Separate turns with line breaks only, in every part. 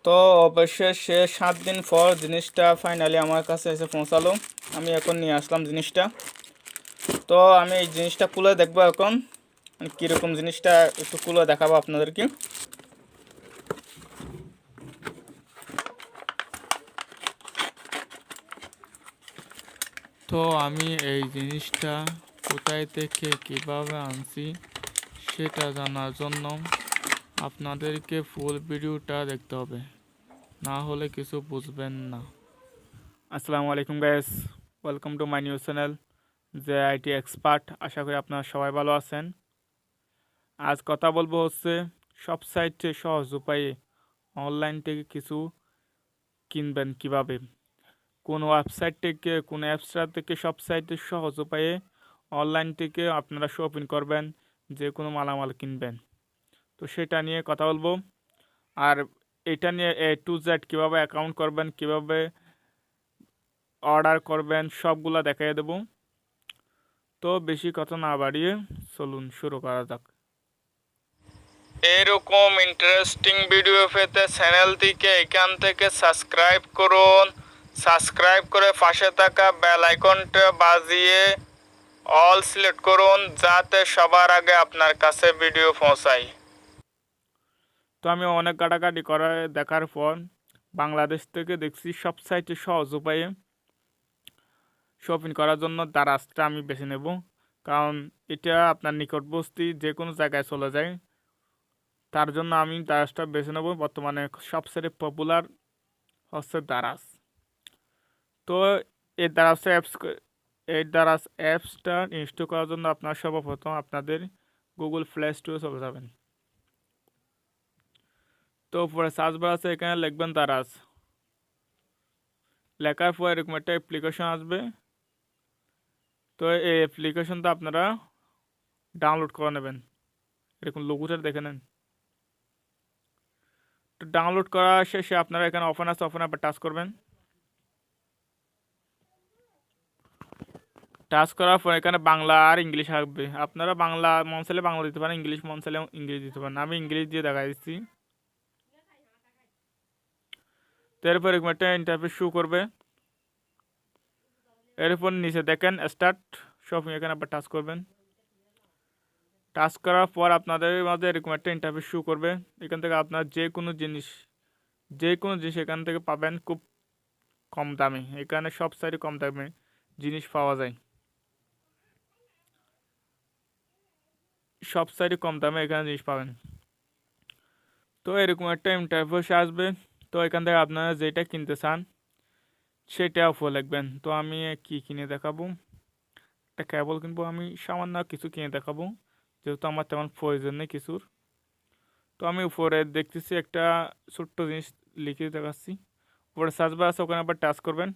তো অবশেষে 7 দিন পর জিনিসটা ফাইনালি আমার কাছে এসে পৌঁছালো। আমি এখন নিয়ে আসলাম জিনিসটা। তো আমি এই জিনিসটা খুলে দেখবো এখন কীরকম জিনিসটা একটু খুলে দেখাবো আপনাদেরকে।
তো আমি এই জিনিসটা কোথায় থেকে কিভাবে আনছি সেটা জানার জন্য আপনাদেরকে ফুল ভিডিওটা দেখতে হবে, না হলে কিছু বুঝবেন না।
আসসালামু আলাইকুম guys, welcome to my news channel যে আইটি এক্সপার্ট। আশা করি আপনারা সবাই ভালো আছেন। আজ কথা বলবো হচ্ছে সব সাইটে সহজ উপায়ে অনলাইন থেকে কিছু কিনবেন কিভাবে, কোন ওয়েবসাইট থেকে কোন অ্যাপসটা থেকে সব সাইটে সহজ উপায়ে অনলাইন থেকে আপনারা শপিং করবেন, যে কোনো মালামাল কিনবেন। তো সেটা নিয়ে কথা বলবো। আর এটা নিয়ে A to Z কীভাবে অ্যাকাউন্ট করবেন, কীভাবে অর্ডার করবেন সবগুলা দেখাই দেবো। তো বেশি কথা না বাড়িয়ে চলুন শুরু করা যাক। এরকম ইন্টারেস্টিং ভিডিও পেতে চ্যানেলটিকে এখান থেকে সাবস্ক্রাইব করুন। সাবস্ক্রাইব করে পাশে থাকা বেল আইকনটা বাজিয়ে অল সিলেক্ট করুন, যাতে সবার আগে আপনার কাছে ভিডিও পৌঁছায়। তো আমি অনেক কাটাকাটি করে দেখার পর বাংলাদেশ থেকে দেখছি সব সাইটে সহজ উপায়ে শপিং করার জন্য দারাজটা আমি বেছে নেব, কারণ এটা আপনার নিকটবর্তী যে কোনো জায়গায় চলে যায়। তার জন্য আমি দারাজটা বেছে নেব। বর্তমানে সবচেয়ে পপুলার হচ্ছে দারাজ। তো এই দারাজ অ্যাপসটা ইনস্টল করার জন্য আপনার সর্বপ্রথম আপনাদের গুগল প্লে স্টোরে চলে যাবেন। তো উপরে সার্চ বার আছে, এখানে লিখবেন দারাজ। লেখার পর এরকম একটা অ্যাপ্লিকেশন আসবে। তো এই অ্যাপ্লিকেশনটা আপনারা ডাউনলোড করে নেবেন। এরকম লোগোটা দেখে নেন। তো ডাউনলোড করা শেষে আপনারা এখানে ওপেন আছে, ওপেন আবার টাচ করবেন। টাচ করার পর এখানে বাংলা আর ইংলিশ আসবে। আপনারা বাংলা মন চাইলে বাংলা দিতে পারেন, ইংলিশ মন চাইলে ইংলিশ দিতে পারেন। আমি ইংলিশ দিয়ে দেখা দিচ্ছি। তো এরপর এরকম একটা ইন্টারফেস শো করবে। এরপর নিচে দেখেন স্টার্ট শপিং, এখানে আবার টাচ করবেন। টাচ করার পর আপনাদের মাঝে এরকম একটা ইন্টারফেস শো করবে। এখান থেকে আপনার যে কোনো জিনিস এখান থেকে পাবেন খুব কম দামে। এখানে সব সাইডে কম দামে জিনিস পাওয়া যায়। সব সাইডে কম দামে এখানে জিনিস পাবেন। তো এরকম একটা ইন্টারফেস আসবে। তো এখান থেকে আপনারা যেটা কিনতে চান সেটা অফো লিখবেন। তো আমি কি কিনে দেখাবো, একটা কেবল কিনবো। আমি সামান্য কিছু কিনে দেখাবো, যেহেতু আমার তেমন প্রয়োজন নেই কিছুর। তো আমি উপরে দেখতেছি একটা ছোট্ট জিনিস লিখে দেখাচ্ছি। উপরে সার্চ বার আছে, ওখানে আবার টাচ করবেন।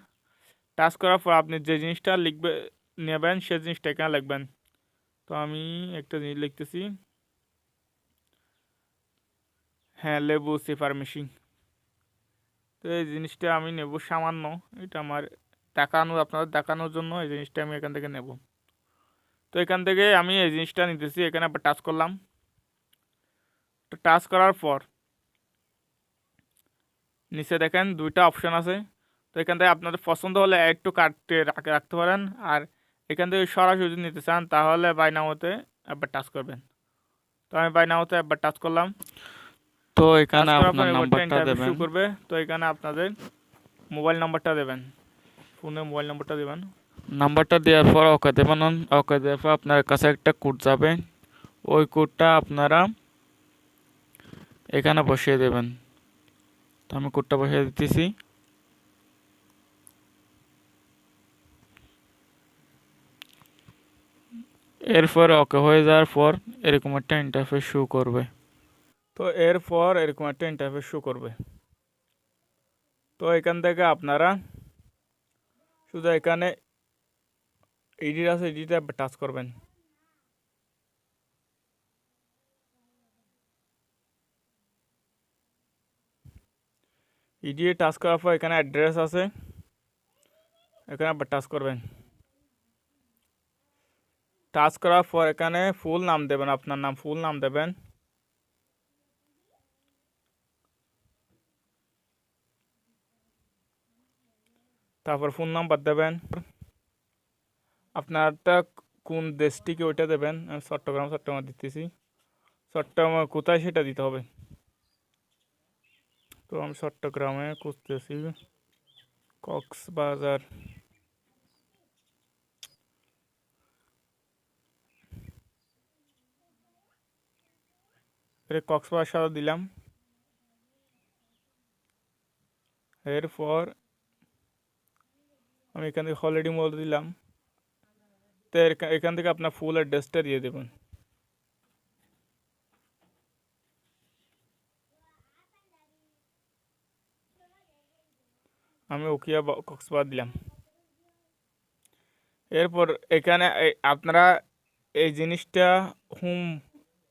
টাচ করার পর আপনি যে জিনিসটা নেবেন সেই জিনিসটা এখানে লিখবেন। তো আমি একটা জিনিস লিখতেছি, হ্যাঁ, লেবু সিফার মেশিন। তো এই জিনিসটা আমি নেব সামান্য। এটা আমার আপনাদের দেখানোর জন্য এই জিনিসটা আমি এখান থেকে নেব। তো এখান থেকে আমি এই জিনিসটা নিতেছি, এখানে আবার টাচ করলাম। তো টাচ করার পর নিচে দেখেন দুইটা অপশন আছে। তো এখান থেকে আপনাদের পছন্দ হলে একটু কাটতে রাখতে পারেন, আর এখান থেকে সরাসরি যদি নিতে চান তাহলে বাই নাওতে একবার টাচ করবেন। তো আমি বাই নাওতে একবার টাচ করলাম।
তো
টাচ
এখানে
করার পর
আপনার
একটা
নাম্বারটা
ইন্টারভিউ
দেবেন।
শুরু করবে। তো এখানে আপনাদের মোবাইল নাম্বারটা দেবেন, ফোনে মোবাইল নাম্বারটা দেবেন।
নাম্বারটা দেওয়ার পর ওকে দেবেন। ওকে দেওয়ার পর আপনার কাছে একটা কোড যাবে। ওই কোডটা আপনারা এখানে বসিয়ে দেবেন। তো আমি কোডটা বসিয়ে দিতেছি। এরপর ওকে হয়ে যাওয়ার পর এরকম একটা ইন্টারফেস শো করবে।
তো এরপর এরকম একটা ইন্টারফেস শো করবে। তো এখান থেকে আপনারা শুধু এখানে এডিট আছে, এডিটে টাচ করবেন। এডিটে টাচ করার পর এখানে অ্যাড্রেস আছে, এখানে আবার টাচ করবেন। টাচ করার পর এখানে ফুল নাম দেবেন, আপনার নাম ফুল নাম দেবেন।
তারপর ফোন নাম্বার দেবেন, আপনারটা কোন দেশটিকে ওইটা দেবেন। আমি চট্টগ্রাম দিতেছি। চট্টগ্রাম কোথায় সেটা দিতে হবে। তো আমি চট্টগ্রামে খুঁজতেছি, কক্সবাজার। কক্সবাজার দিলাম। এরপর আমি এখান থেকে হলিডে মোড দিলাম। তো এখান থেকে আপনার ফুল অ্যাড্রেসটা দিয়ে দেবেন। আমি ওকিয়া কক্সবাজার দিলাম। এরপর এখানে আপনারা এই জিনিসটা হোম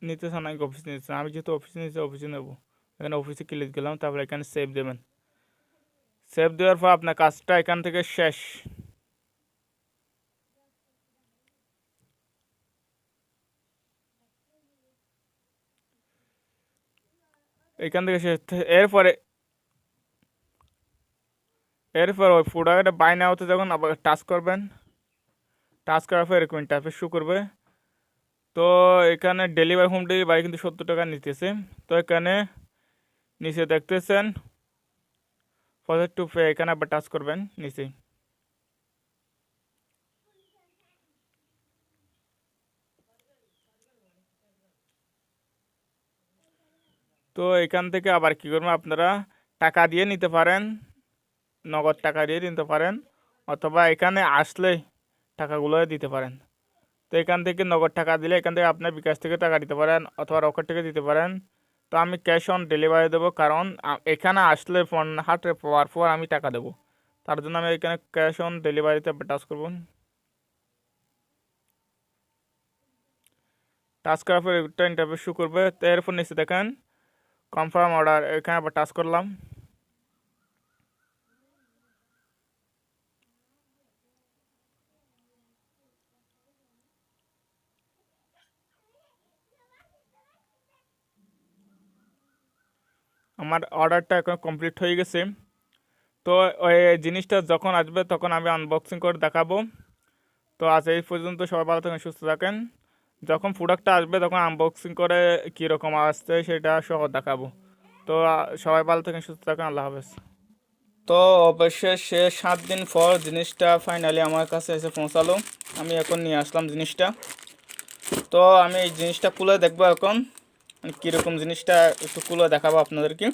নিতে চান নাকি অফিসে নিতে চান। আমি যেহেতু অফিসে নিতে অফিসে নেবো, এখানে অফিসে ক্লিক দিলাম। তারপর এখানে সেভ দেবেন। সেভ দেওয়ার পর আপনার কাজটা এখান থেকে শেষ। এখান থেকে শেষ। এরপরে ওই প্রোডাক্টটা বাই নাওতে যখন আবার টাচ করবেন, টাচ করার পর এরকম ইন্টারফেস শো করবে। তো এখানে ডেলিভারি, হোম ডেলিভারি কিন্তু 70 টাকা নিতেছে। তো এখানে নিচে দেখতেছেন প্রজেক্ট টু পে, এখানে আবার টাচ করবেন নিচে। তো এখান থেকে আবার কি করবেন, আপনারা টাকা দিয়ে নিতে পারেন, নগদ টাকা দিয়ে নিতে পারেন, অথবা এখানে আসলে টাকাগুলো দিতে পারেন। তো এখান থেকে নগদ টাকা দিলে এখান থেকে আপনার বিকাশ থেকে টাকা দিতে পারেন অথবা রকেট থেকে দিতে পারেন। তো আমি ক্যাশ অন ডেলিভারি দেবো, কারণ এখানে আসলে ফোন হাতে পাওয়ার পর আমি টাকা দেবো। তার জন্য আমি এখানে ক্যাশ অন ডেলিভারিতে টাচ করব। টাচ করার পর একটা ইন্টারভিউ শো করবে। তো এরপর নিচে দেখেন কনফার্ম অর্ডার, এখানে আবার টাচ করলাম। আমার অর্ডারটা এখন কমপ্লিট হয়ে গেছে। তো ওই জিনিসটা যখন আসবে তখন আমি আনবক্সিং করে দেখাবো। তো আজ এই পর্যন্ত, সবাই ভালো থাকেন, সুস্থ থাকেন। যখন প্রোডাক্টটা আসবে তখন আনবক্সিং করে কীরকম আসছে সেটা সহ দেখাবো। তো সবাই ভালো থাকেন, সুস্থ থাকেন, আল্লাহ হাফেজ। তো অবশ্যই সে 7 দিন পর জিনিসটা ফাইনালি আমার কাছে এসে পৌঁছালো। আমি এখন নিয়ে আসলাম জিনিসটা। তো আমি এই জিনিসটা খুলে দেখবো এখন কীরকম, জিনিসটা একটু খুলে দেখাবো আপনাদেরকে।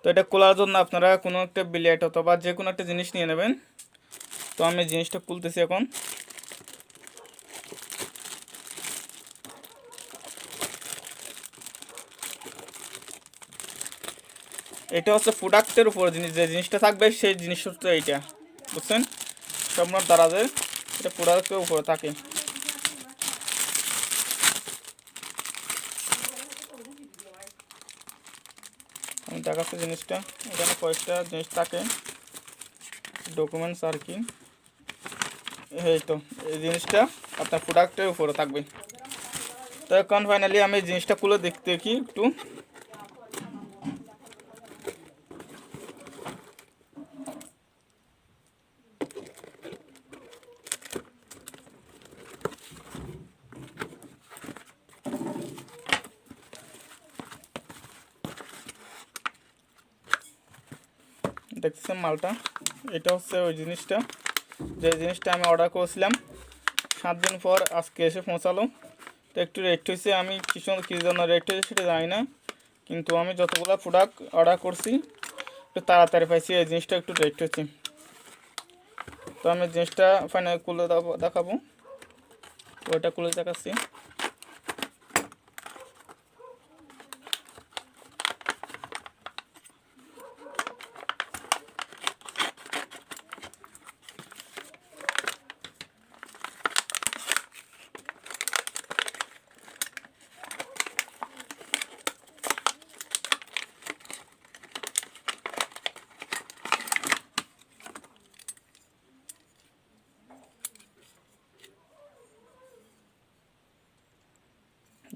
তো এটা খোলার জন্য আপনারা কোনো একটা বিলেট অথবা যে কোনো একটা জিনিস নিয়ে নেবেন। তো আমি জিনিসটা খুলতেছি এখন। এটা হচ্ছে প্রোডাক্টের উপর জিনিস, যে জিনিসটা থাকবে সেই জিনিস হচ্ছে এইটা, বুঝছেন? সম্রাট দারাজের এটা প্রোডাক্টের উপরে থাকে। আমি দেখাচ্ছি জিনিসটা। এখানে কয়েকটা জিনিস থাকে, ডকুমেন্টস আর কি। এই তো এই জিনিসটা আপনার প্রোডাক্টের উপরে থাকবে। তো এখন ফাইনালি আমি জিনিসটা খুলে দেখি একটু। দেখতেছেন মালটা, এটা হচ্ছে ওই জিনিসটা, যে জিনিসটা আমি অর্ডার করেছিলাম 7 দিন পর আজকে এসে পৌঁছালো। তো একটু রেট হয়েছে, আমি কী জন্য রেট হয়েছে সেটা জানি না, কিন্তু আমি যতগুলো প্রোডাক্ট অর্ডার করছি একটু তাড়াতাড়ি পাইছি, এই জিনিসটা একটু রেট হয়েছে। তো আমি জিনিসটা ফাইনালি খুলে দেখাবো। ওইটা খুলে দেখাচ্ছি।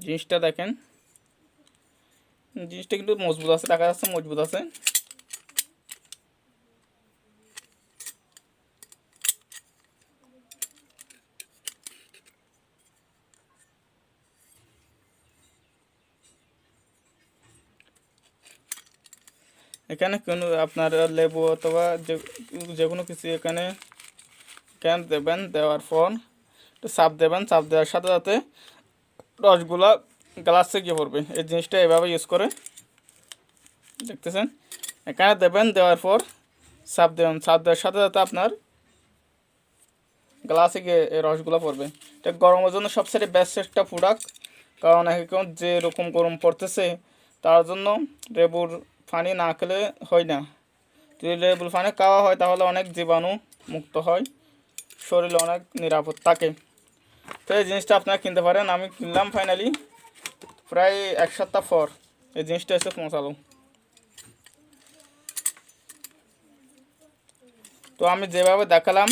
জিনিসটা দেখেন, জিনিসটা কিন্তু মজবুত আছে, দেখা যাচ্ছে মজবুত আছে।
এখানে কোনো আপনার লেবু অথবা যে কোনো কিছু এখানে ক্যান দেবেন, দেওয়ার পর একটু চাপ দেবেন, চাপ দেওয়ার সাথে সাথে রসগুলা গ্লাসে গিয়ে পড়বে। এই জিনিসটা এভাবে ইউজ করে দেখতেছেন, এখানে দেবেন, দেওয়ার পর চাপ দেবেন, চাপ দেওয়ার সাথে সাথে আপনার গ্লাসে গিয়ে এই রসগুলো পড়বে। এটা গরমের জন্য সবচেয়ে বেস্ট একটা প্রোডাক্ট, কারণ এখন যেরকম গরম পড়তেছে তার জন্য লেবুর পানি না খেলে হয় না। যদি লেবুর পানি খাওয়া হয় তাহলে অনেক জীবাণু মুক্ত হয়, শরীরে অনেক নিরাপদ থাকে। তো এই জিনিসটা আপনারা কিনতে পারেন। আমি কিনলাম ফাইনালি প্রায় 1 সপ্তাহ পর এই জিনিসটা এসে পৌঁছালো। তো আমি যেভাবে দেখালাম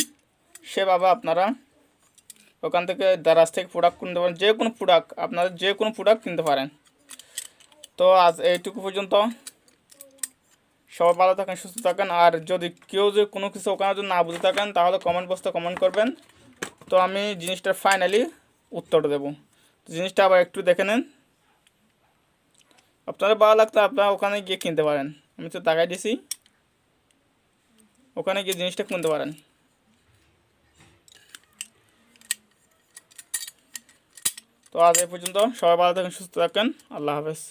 সেভাবে আপনারা ওখান থেকে দারাজ থেকে প্রোডাক্ট কিনতে পারেন, যে কোনো প্রোডাক্ট, আপনারা যে কোনো প্রোডাক্ট কিনতে পারেন। তো আজ এইটুকু পর্যন্ত, সবাই ভালো থাকেন, সুস্থ থাকেন। আর যদি কেউ যে কোনো কিছু ওখানে যদি না বুঝে থাকেন তাহলে কমেন্ট বক্সে কমেন্ট করবেন, তো আমি জিনিসটার ফাইনালি উত্তর দেবো। জিনিসটা আবার একটু দেখে নেন, আপনারা ভালো লাগতো আপনারা ওখানে গিয়ে কিনতে পারেন। আমি তো দেখাই দিছি, ওখানে গিয়ে জিনিসটা কিনতে পারেন। তো আজ এই পর্যন্ত, সবাই ভালো থাকেন, সুস্থ থাকেন, আল্লাহ হাফেজ।